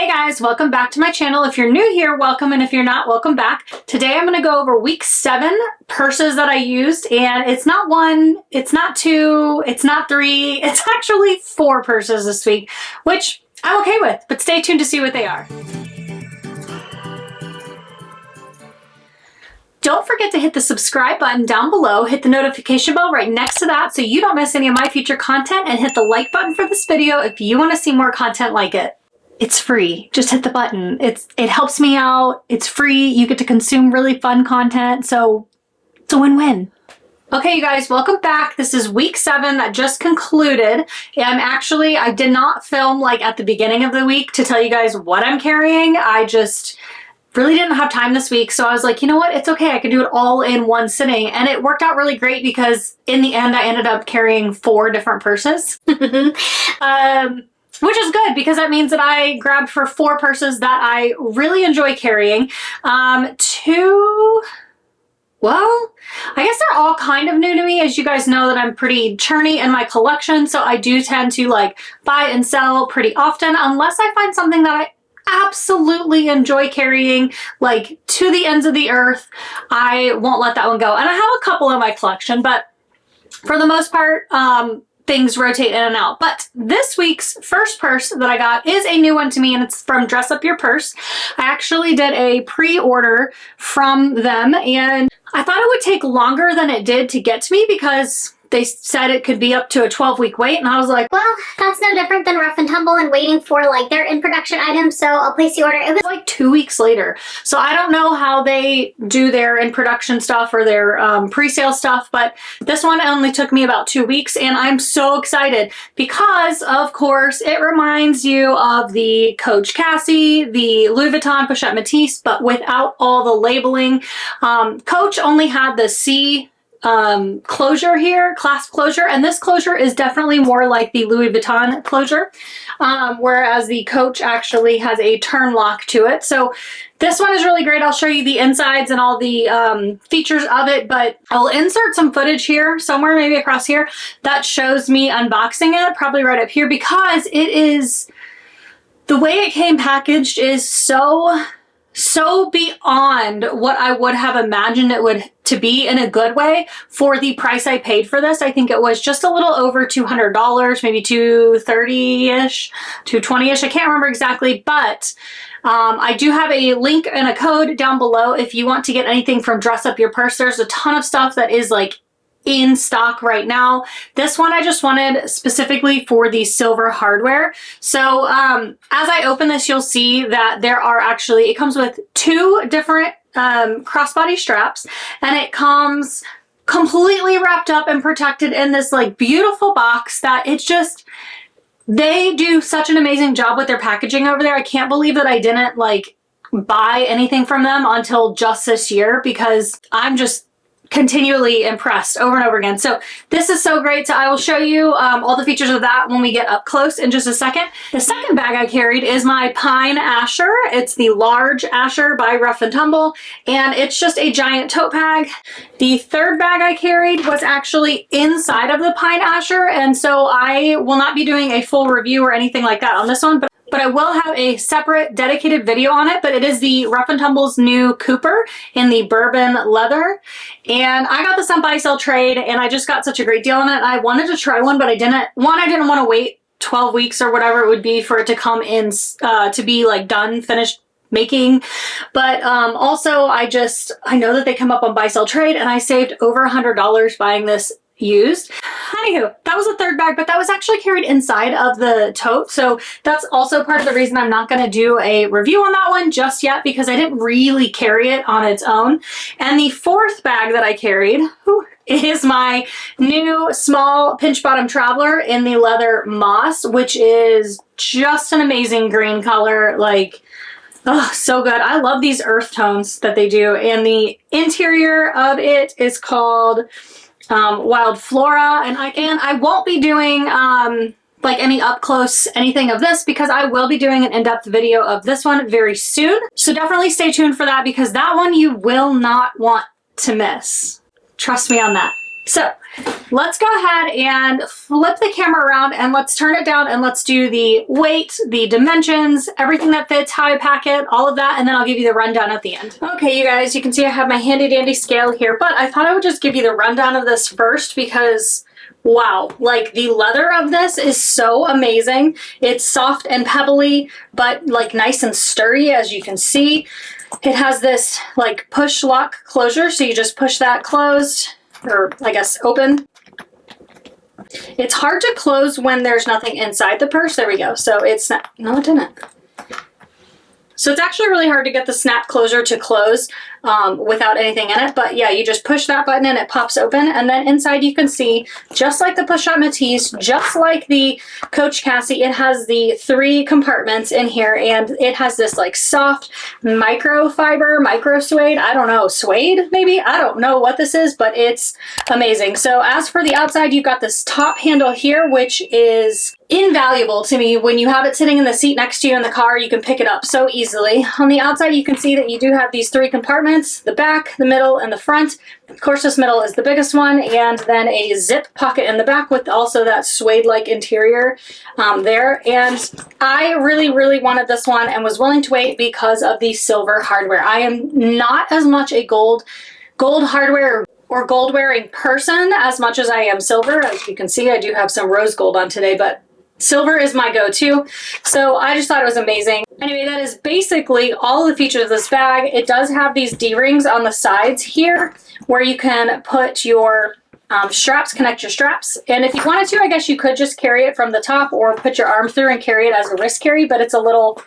Hey guys, welcome back to my channel. If you're new here, welcome, and if you're not, welcome back. Today I'm going to go over week 7 purses that I used, and it's not 1, it's not 2, it's not 3, it's actually 4 purses this week, which I'm okay with, but stay tuned to see what they are. Don't forget to hit the subscribe button down below, hit the notification bell right next to that so you don't miss any of my future content, and hit the like button for this video if you want to see more content like it. It's free. Just hit the button. It helps me out. It's free. You get to consume really fun content, so it's a win-win. Okay, you guys, welcome back. This is week 7 that just concluded. And actually, I did not film like at the beginning of the week to tell you guys what I'm carrying. I just really didn't have time this week, so I was like, you know what, it's okay, I can do it all in one sitting, and it worked out really great because in the end I ended up carrying 4 different purses. Which is good because that means that I grabbed for 4 purses that I really enjoy carrying. 2, well, I guess they're all kind of new to me. As you guys know that I'm pretty churny in my collection, so I do tend to like buy and sell pretty often unless I find something that I absolutely enjoy carrying like to the ends of the earth. I won't let that one go. And I have a couple in my collection, but for the most part, things rotate in and out. But this week's first purse that I got is a new one to me, and it's from Dress Up Your Purse. I actually did a pre-order from them, and I thought it would take longer than it did to get to me because they said it could be up to a 12-week wait, and I was like, well, that's no different than Rough and Tumble and waiting for like their in-production items, so I'll place the order. It was like 2 weeks later. So I don't know how they do their in-production stuff or their pre-sale stuff, but this one only took me about 2 weeks, and I'm so excited because, of course, it reminds you of the Coach Cassie, the Louis Vuitton Pochette Métis, but without all the labeling. Coach only had the C closure here, clasp closure, and this closure is definitely more like the Louis Vuitton closure, whereas the Coach actually has a turn lock to it. So this one is really great. I'll show you the insides and all the features of it, but I'll insert some footage here somewhere, maybe across here, that shows me unboxing it, probably right up here, because it is, the way it came packaged is so beyond what I would have imagined it would to be in a good way for the price I paid for this. I think it was just a little over $200, maybe $230-ish, $220-ish. I can't remember exactly, but I do have a link and a code down below if you want to get anything from Dress Up Your Purse. There's a ton of stuff that is like in stock right now. This one I just wanted specifically for the silver hardware. So as I open this, you'll see that there are actually, it comes with 2 different crossbody straps, and it comes completely wrapped up and protected in this like beautiful box that it's just, they do such an amazing job with their packaging over there. I can't believe that I didn't like buy anything from them until just this year because I'm just continually impressed over and over again. So this is so great. So I will show you all the features of that when we get up close in just a second. The second bag I carried is my Pine Asher. It's the large Asher by Rough and Tumble, and it's just a giant tote bag. The third bag I carried was actually inside of the Pine Asher, and so I will not be doing a full review or anything like that on this one, but I will have a separate dedicated video on it. But it is the Rough and Tumble's new Cooper in the Bourbon leather. And I got this on buy sell trade, and I just got such a great deal on it. I wanted to try one, but I didn't want to wait 12 weeks or whatever it would be for it to come in, to be like done, finished making. But also I know that they come up on buy sell trade, and I saved over $100 buying this used. Anywho, that was the third bag, but that was actually carried inside of the tote, so that's also part of the reason I'm not going to do a review on that one just yet, because I didn't really carry it on its own. And the fourth bag that I carried is my new small pinch bottom traveler in the leather moss, which is just an amazing green color. Like, oh, so good. I love these earth tones that they do. And the interior of it is called Wild Flora, and I won't be doing like any up close anything of this because I will be doing an in-depth video of this one very soon. So definitely stay tuned for that because that one you will not want to miss. Trust me on that. So let's go ahead and flip the camera around and let's turn it down and let's do the weight, the dimensions, everything that fits, how I pack it, all of that, and then I'll give you the rundown at the end. Okay, you guys, you can see I have my handy dandy scale here, but I thought I would just give you the rundown of this first because wow, like the leather of this is so amazing. It's soft and pebbly, but like nice and sturdy, as you can see. It has this like push lock closure, so you just push that closed, or I guess open. It's hard to close when there's nothing inside the purse. There we go. So it's not, no, it didn't. So it's actually really hard to get the snap closure to close without anything in it. But yeah, you just push that button and it pops open. And then inside you can see, just like the push-up Matisse, just like the Coach Cassie, it has the 3 compartments in here. And it has this like soft microfiber, micro suede. I don't know, suede maybe? I don't know what this is, but it's amazing. So as for the outside, you've got this top handle here, which is invaluable to me. When you have it sitting in the seat next to you in the car, you can pick it up so easily. On the outside, you can see that you do have these 3 compartments, the back, the middle, and the front. Of course, this middle is the biggest one, and then a zip pocket in the back with also that suede-like interior there. And I really, really wanted this one and was willing to wait because of the silver hardware. I am not as much a gold hardware or gold wearing person as much as I am silver. As you can see, I do have some rose gold on today, but silver is my go-to, so I just thought it was amazing. Anyway, that is basically all the features of this bag. It does have these D-rings on the sides here where you can put your straps, connect your straps, and if you wanted to, I guess you could just carry it from the top or put your arm through and carry it as a wrist carry, but it's a little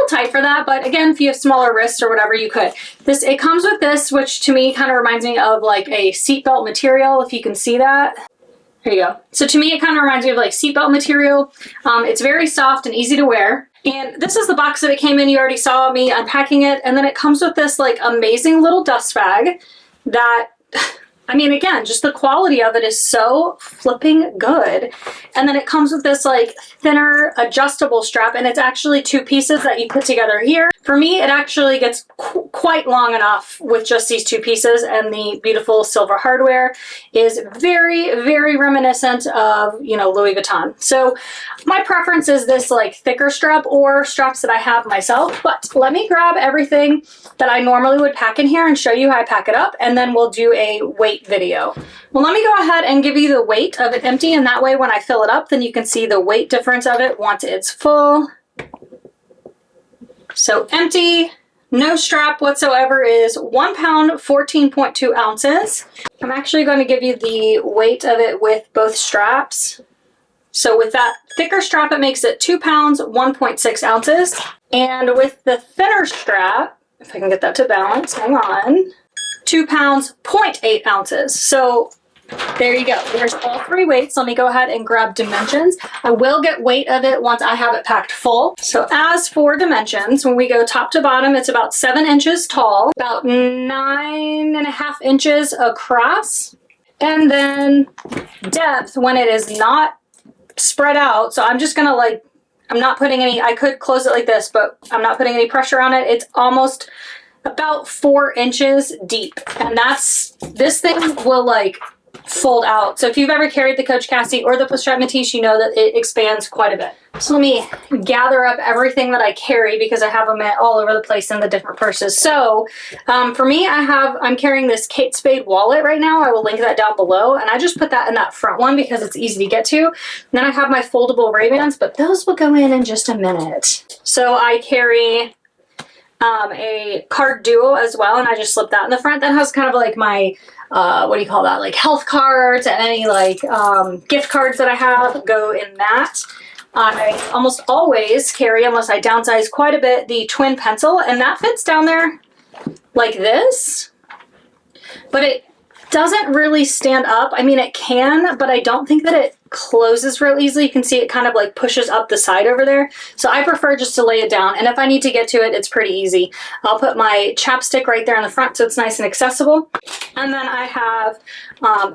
tight for that. But again, if you have smaller wrists or whatever, you could. It comes with this, which to me kind of reminds me of like a seatbelt material, if you can see that. There you go. So to me, it kind of reminds me of like seatbelt material. It's very soft and easy to wear. And this is the box that it came in. You already saw me unpacking it. And then it comes with this like amazing little dust bag that, I mean, again, just the quality of it is so flipping good. And then it comes with this like thinner adjustable strap, and it's actually 2 pieces that you put together here. For me, it actually gets quite long enough with just these 2 pieces, and the beautiful silver hardware is very, very reminiscent of, you know, Louis Vuitton. So my preference is this like thicker strap or straps that I have myself, but let me grab everything that I normally would pack in here and show you how I pack it up, and then we'll do a weight video. Well, let me go ahead and give you the weight of it empty, and that way when I fill it up, then you can see the weight difference of it once it's full. So empty, no strap whatsoever, is 1 pound, 14.2 ounces. I'm actually going to give you the weight of it with both straps. So with that thicker strap, it makes it 2 pounds, 1.6 ounces. And with the thinner strap, if I can get that to balance, hang on, 2 pounds, 0.8 ounces. So there you go. There's all 3 weights. Let me go ahead and grab dimensions. I will get weight of it once I have it packed full. So as for dimensions, when we go top to bottom, it's about 7 inches tall, about 9.5 inches across, and then depth when it is not spread out. So I'm just gonna like, I'm not putting any, I could close it like this, but I'm not putting any pressure on it. It's almost about 4 inches deep, and this thing will like fold out. So if you've ever carried the Coach Cassie or the push-strap Matisse, you know that it expands quite a bit. So let me gather up everything that I carry because I have them all over the place in the different purses. So for me, I'm carrying this Kate Spade wallet right now. I will link that down below, and I just put that in that front one because it's easy to get to. And then I have my foldable Ray-Bans, but those will go in just a minute. So I carry a card duo as well, and I just slip that in the front. That has kind of like my what do you call that, like health cards and any like gift cards that I have go in that. I almost always carry, unless I downsize quite a bit, the twin pencil, and that fits down there like this, but it doesn't really stand up. I mean, it can, but I don't think that it closes real easily. You can see it kind of like pushes up the side over there. So I prefer just to lay it down, and if I need to get to it, it's pretty easy. I'll put my chapstick right there in the front so it's nice and accessible. And then I have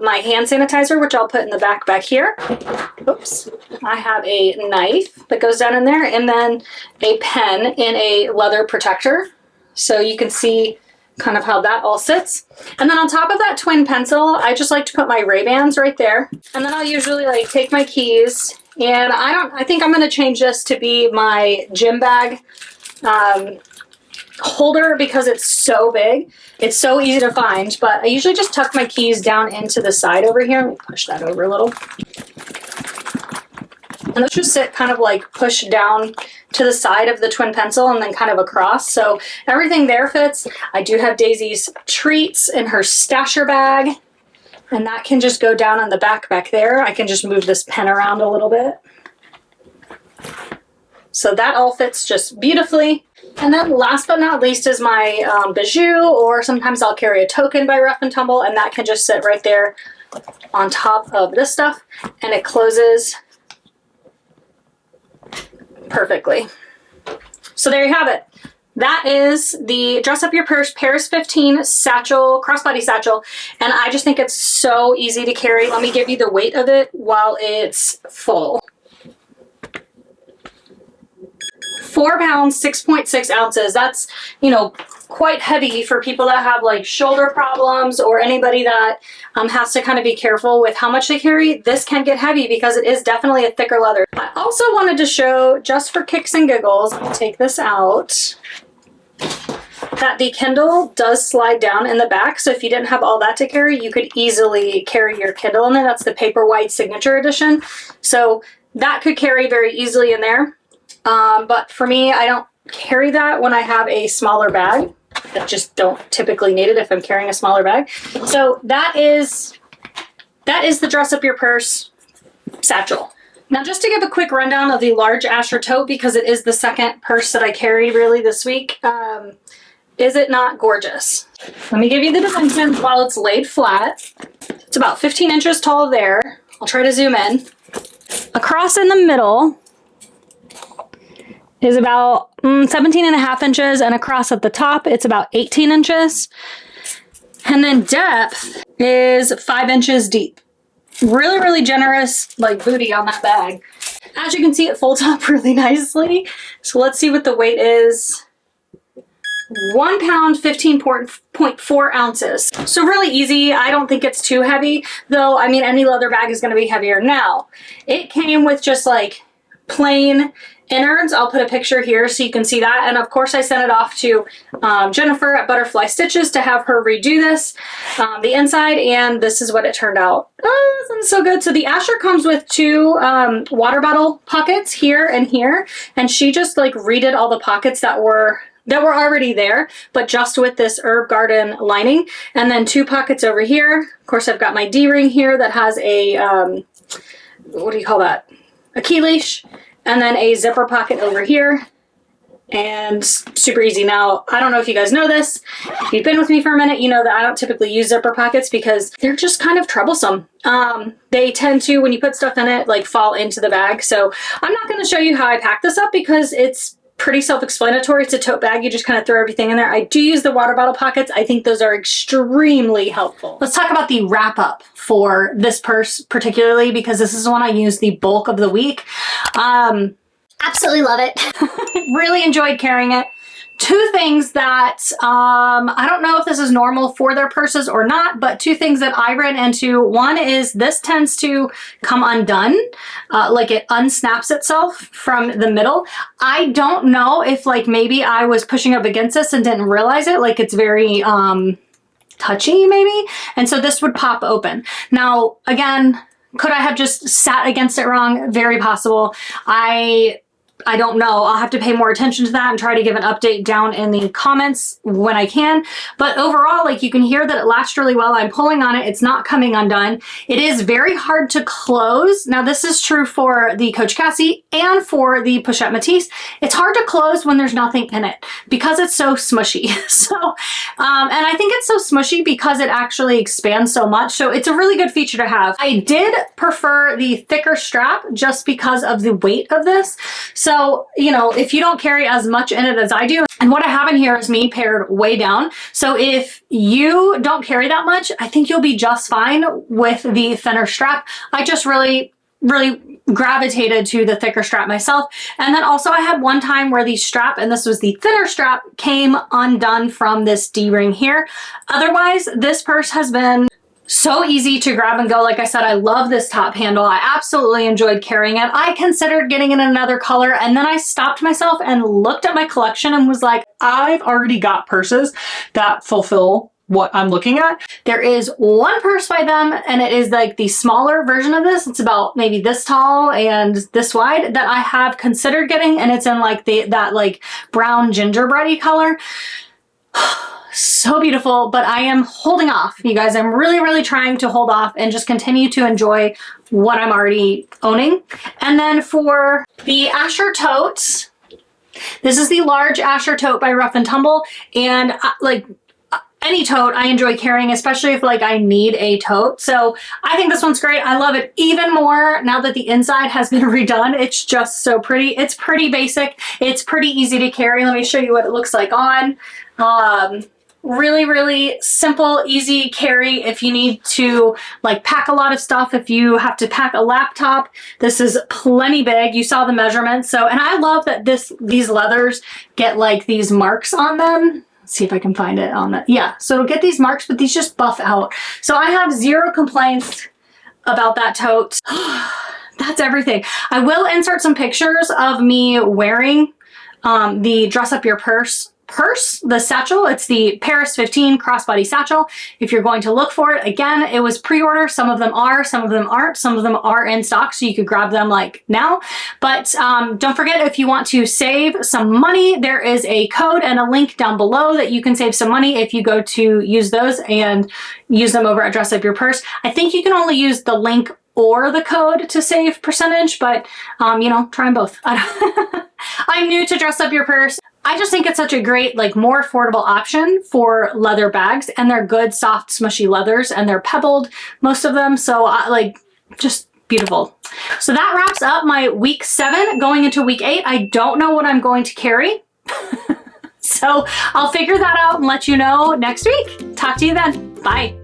my hand sanitizer, which I'll put in the back here. Oops. I have a knife that goes down in there, and then a pen in a leather protector. So you can see kind of how that all sits. And then on top of that twin pencil, I just like to put my Ray-Bans right there. And then I'll usually like take my keys, and I think I'm going to change this to be my gym bag holder because it's so big. It's so easy to find, but I usually just tuck my keys down into the side over here. Let me push that over a little. And those just sit kind of like pushed down to the side of the twin pencil and then kind of across. So everything there fits. I do have Daisy's treats in her stasher bag, and that can just go down on the back there. I can just move this pen around a little bit. So that all fits just beautifully. And then last but not least is my bijou, or sometimes I'll carry a token by Rough and Tumble, and that can just sit right there on top of this stuff, and it closes perfectly. So there you have it. That is the Dress Up Your Purse Paris 15 satchel, crossbody satchel, and I just think it's so easy to carry. Let me give you the weight of it while it's full. 4 pounds, 6.6 ounces. That's, you know, quite heavy for people that have like shoulder problems or anybody that has to kind of be careful with how much they carry. This can get heavy because it is definitely a thicker leather. I also wanted to show, just for kicks and giggles, I'll take this out, that the Kindle does slide down in the back. So if you didn't have all that to carry, you could easily carry your Kindle in there. That's the Paperwhite Signature Edition. So that could carry very easily in there. But for me, I don't carry that when I have a smaller bag. I just don't typically need it if I'm carrying a smaller bag. So that is the Dress Up Your Purse satchel. Now, just to give a quick rundown of the large Asher tote, because it is the second purse that I carry really this week. Is it not gorgeous? Let me give you the dimensions while it's laid flat. It's about 15 inches tall there. I'll try to zoom in. Across in the middle is about 17.5 inches, and across at the top, it's about 18 inches. And then depth is 5 inches deep. Really, really generous, like, booty on that bag. As you can see, it folds up really nicely. So let's see what the weight is. 1 pound, 15.4 ounces. So really easy. I don't think it's too heavy, though. I mean, any leather bag is going to be heavier. Now, it came with just like plain innards. I'll put a picture here so you can see that. And of course, I sent it off to Jennifer at Butterfly Stitches to have her redo this, the inside, and this is what it turned out. Oh, this is so good. So the Asher comes with 2 water bottle pockets here and here, and she just like redid all the pockets that were already there, but just with this herb garden lining, and then 2 pockets over here. Of course, I've got my D-ring here that has a what do you call that? A key leash. And then a zipper pocket over here, and super easy. Now, I don't know if you guys know this. If you've been with me for a minute, you know that I don't typically use zipper pockets because they're just kind of troublesome. They tend to, when you put stuff in it, like fall into the bag. So I'm not going to show you how I pack this up because it's pretty self-explanatory. It's a tote bag. You just kind of throw everything in there. I do use the water bottle pockets. I think those are extremely helpful. Let's talk about the wrap-up for this purse particularly, because this is one I use the bulk of the week. Absolutely love it. Really enjoyed carrying it. 2 things that, I don't know if this is normal for their purses or not, but 2 things that I ran into. One is this tends to come undone, like it unsnaps itself from the middle. I don't know if like maybe I was pushing up against this and didn't realize it, like it's very touchy maybe, and so this would pop open. Now, again, could I have just sat against it wrong? Very possible. I don't know. I'll have to pay more attention to that and try to give an update down in the comments when I can. But overall, like you can hear that it latched really well. I'm pulling on it. It's not coming undone. It is very hard to close. Now this is true for the Coach Cassie and for the Pochette Matisse. It's hard to close when there's nothing in it because it's so smushy. So, and I think it's so smushy because it actually expands so much. So it's a really good feature to have. I did prefer the thicker strap just because of the weight of this. So, you know, if you don't carry as much in it as I do, and what I have in here is me pared way down. So if you don't carry that much, I think you'll be just fine with the thinner strap. I just really really gravitated to the thicker strap myself. And then also I had one time where the strap, and this was the thinner strap, came undone from this D-ring here. Otherwise, this purse has been so easy to grab and go. Like I said, I love this top handle. I absolutely enjoyed carrying it. I considered getting it in another color, and then I stopped myself and looked at my collection and was like, I've already got purses that fulfill what I'm looking at. There is one purse by them, and it is like the smaller version of this. It's about maybe this tall and this wide, that I have considered getting, and it's in like that like brown gingerbready color. So beautiful, but I am holding off, you guys. I'm really trying to hold off and just continue to enjoy what I'm already owning. And then for the Asher totes, this is the large Asher tote by Rough and Tumble, and like any tote I enjoy carrying, especially if like I need a tote. So I think this one's great. I love it even more now that the inside has been redone. It's just so pretty. It's pretty basic. It's pretty easy to carry. Let me show you what it looks like on. Really simple, easy carry if you need to like pack a lot of stuff. If you have to pack a laptop, this is plenty big. You saw the measurements. So, and I love that these leathers get like these marks on them. Let's see if I can find it on the, yeah. So it'll get these marks, but these just buff out. So I have zero complaints about that tote. That's everything. I will insert some pictures of me wearing the Dress Up Your Purse, the satchel. It's the Paris 15 crossbody satchel. If you're going to look for it, again, it was pre-order. Some of them are, some of them aren't. Some of them are in stock, so you could grab them like now. But don't forget, if you want to save some money, there is a code and a link down below that you can save some money if you go to use those and use them over at Dress Up Your Purse. I think you can only use the link or the code to save percentage, but you know, try them both. I'm new to Dress Up Your Purse. I just think it's such a great, like, more affordable option for leather bags, and they're good, soft, smushy leathers, and they're pebbled, most of them. So like, just beautiful. So that wraps up my week 7 going into week 8. I don't know what I'm going to carry. So I'll figure that out and let you know next week. Talk to you then. Bye.